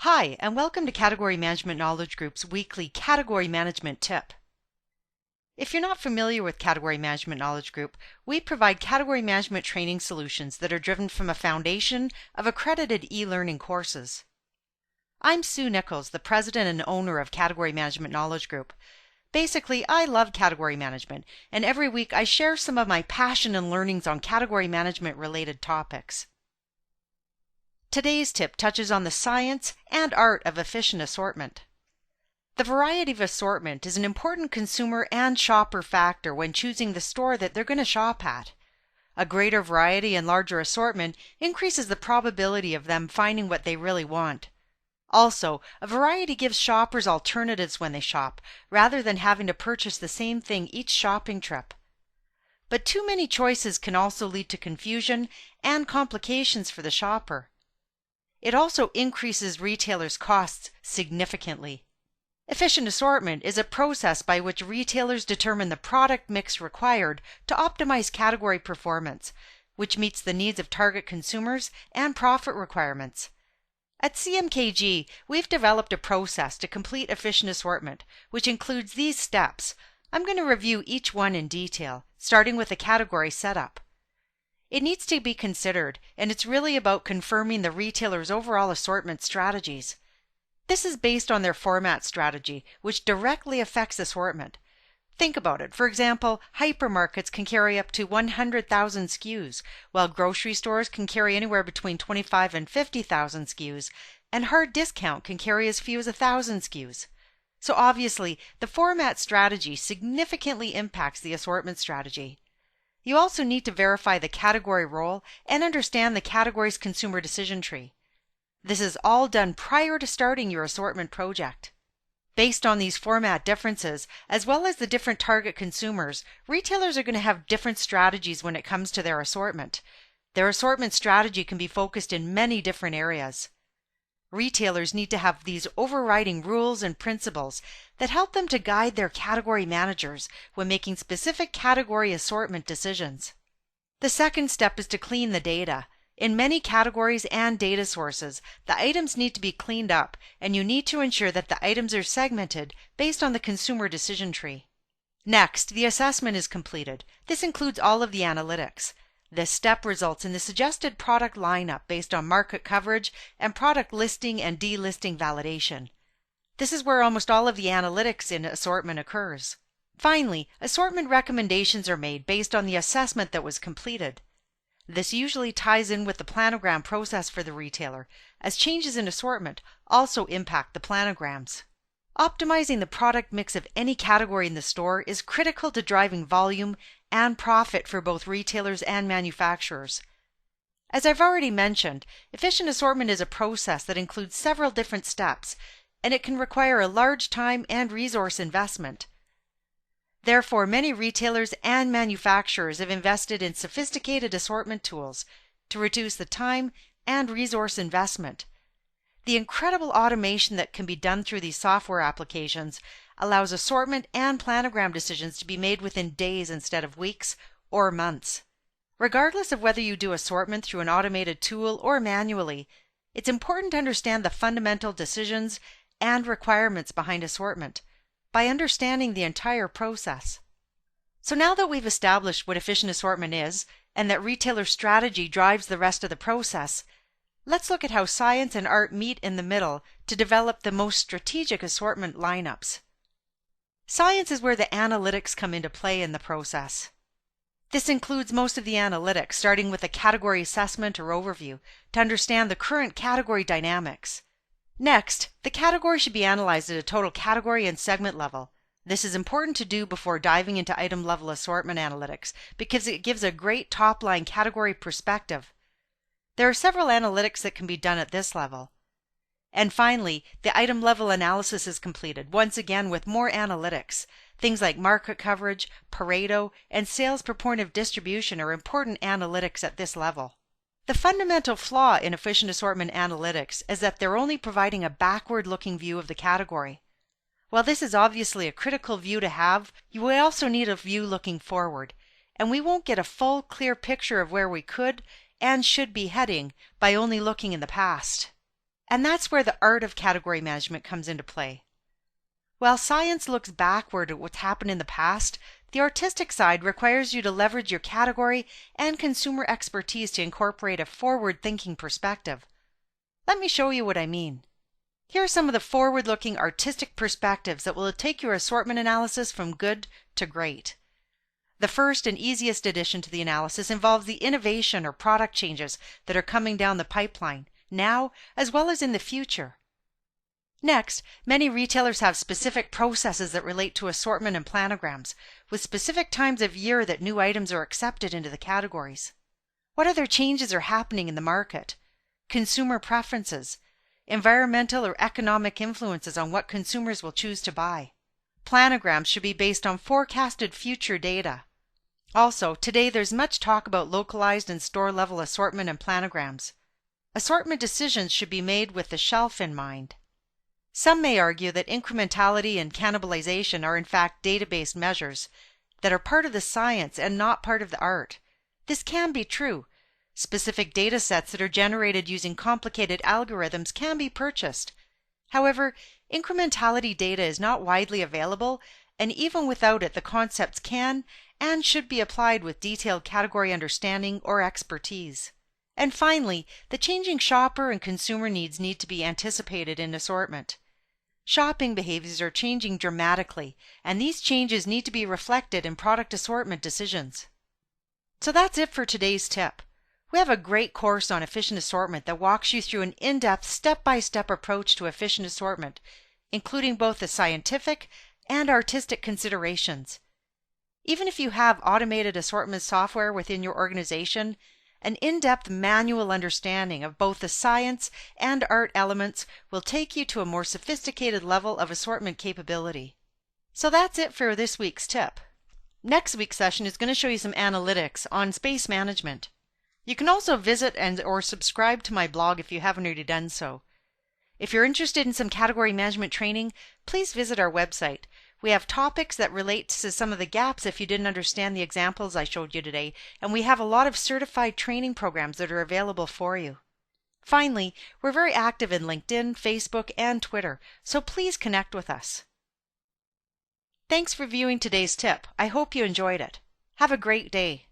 Hi, and welcome to Category Management Knowledge Group's weekly Category Management Tip. If you're not familiar with Category Management Knowledge Group, we provide category management training solutions that are driven from a foundation of accredited e-learning courses. I'm Sue Nichols, the president and owner of Category Management Knowledge Group. Basically, I love category management, and every week I share some of my passion and learnings on category management related topics. Today's tip touches on the science and art of efficient assortment. The variety of assortment is an important consumer and shopper factor when choosing the store that they're going to shop at. A greater variety and larger assortment increases the probability of them finding what they really want. Also, a variety gives shoppers alternatives when they shop, rather than having to purchase the same thing each shopping trip. But too many choices can also lead to confusion and complications for the shopper. It also increases retailers' costs significantly. Efficient assortment is a process by which retailers determine the product mix required to optimize category performance, which meets the needs of target consumers and profit requirements. At CMKG, we've developed a process to complete efficient assortment, which includes these steps. I'm going to review each one in detail, starting with the category setup. It needs to be considered, and it's really about confirming the retailer's overall assortment strategies. This is based on their format strategy, which directly affects assortment. Think about it. For example, hypermarkets can carry up to 100,000 SKUs, while grocery stores can carry anywhere between 25 and 50,000 SKUs, and hard discount can carry as few as 1,000 SKUs. So obviously, the format strategy significantly impacts the assortment strategy. You also need to verify the category role and understand the category's consumer decision tree. This is all done prior to starting your assortment project. Based on these format differences, as well as the different target consumers, retailers are going to have different strategies when it comes to their assortment. Their assortment strategy can be focused in many different areas. Retailers need to have these overriding rules and principles that help them to guide their category managers when making specific category assortment decisions. The second step is to clean the data. In many categories and data sources, the items need to be cleaned up, and you need to ensure that the items are segmented based on the consumer decision tree. Next, the assessment is completed. This includes all of the analytics. This step results in the suggested product lineup based on market coverage and product listing and delisting validation. This is where almost all of the analytics in assortment occurs. Finally, assortment recommendations are made based on the assessment that was completed. This usually ties in with the planogram process for the retailer, as changes in assortment also impact the planograms. Optimizing the product mix of any category in the store is critical to driving volume and profit for both retailers and manufacturers. As I've already mentioned, efficient assortment is a process that includes several different steps, and it can require a large time and resource investment. Therefore, many retailers and manufacturers have invested in sophisticated assortment tools to reduce the time and resource investment. The incredible automation that can be done through these software applications allows assortment and planogram decisions to be made within days instead of weeks or months. Regardless of whether you do assortment through an automated tool or manually, it's important to understand the fundamental decisions and requirements behind assortment by understanding the entire process. So now that we've established what efficient assortment is and that retailer strategy drives the rest of the process, let's look at how science and art meet in the middle to develop the most strategic assortment lineups. Science is where the analytics come into play in the process. This includes most of the analytics, starting with a category assessment or overview to understand the current category dynamics. Next, the category should be analyzed at a total category and segment level. This is important to do before diving into item-level assortment analytics because it gives a great top-line category perspective. There are several analytics that can be done at this level. And finally, the item-level analysis is completed, once again with more analytics. Things like market coverage, Pareto, and sales per point of distribution are important analytics at this level. The fundamental flaw in efficient assortment analytics is that they're only providing a backward-looking view of the category. While this is obviously a critical view to have, you will also need a view looking forward, and we won't get a full, clear picture of where we could and should be heading by only looking in the past. And that's where the art of category management comes into play. While science looks backward at what's happened in the past, the artistic side requires you to leverage your category and consumer expertise to incorporate a forward-thinking perspective. Let me show you what I mean. Here are some of the forward-looking artistic perspectives that will take your assortment analysis from good to great. The first and easiest addition to the analysis involves the innovation or product changes that are coming down the pipeline, now as well as in the future. Next, many retailers have specific processes that relate to assortment and planograms, with specific times of year that new items are accepted into the categories. What other changes are happening in the market? Consumer preferences, environmental or economic influences on what consumers will choose to buy. Planograms should be based on forecasted future data. Also, today there's much talk about localized and store-level assortment and planograms. Assortment decisions should be made with the shelf in mind. Some may argue that incrementality and cannibalization are in fact data-based measures that are part of the science and not part of the art. This can be true. Specific data sets that are generated using complicated algorithms can be purchased. However, incrementality data is not widely available, and even without it, the concepts can and should be applied with detailed category understanding or expertise. And finally, the changing shopper and consumer needs need to be anticipated in assortment. Shopping behaviors are changing dramatically, and these changes need to be reflected in product assortment decisions. So that's it for today's tip. We have a great course on efficient assortment that walks you through an in-depth, step-by-step approach to efficient assortment, including both the scientific and artistic considerations. Even if you have automated assortment software within your organization, an in-depth manual understanding of both the science and art elements will take you to a more sophisticated level of assortment capability. So that's it for this week's tip. Next week's session is going to show you some analytics on space management. You can also visit or subscribe to my blog if you haven't already done so. If you're interested in some category management training, please visit our website. We have topics that relate to some of the gaps if you didn't understand the examples I showed you today, and we have a lot of certified training programs that are available for you. Finally, we're very active in LinkedIn, Facebook, and Twitter, so please connect with us. Thanks for viewing today's tip. I hope you enjoyed it. Have a great day.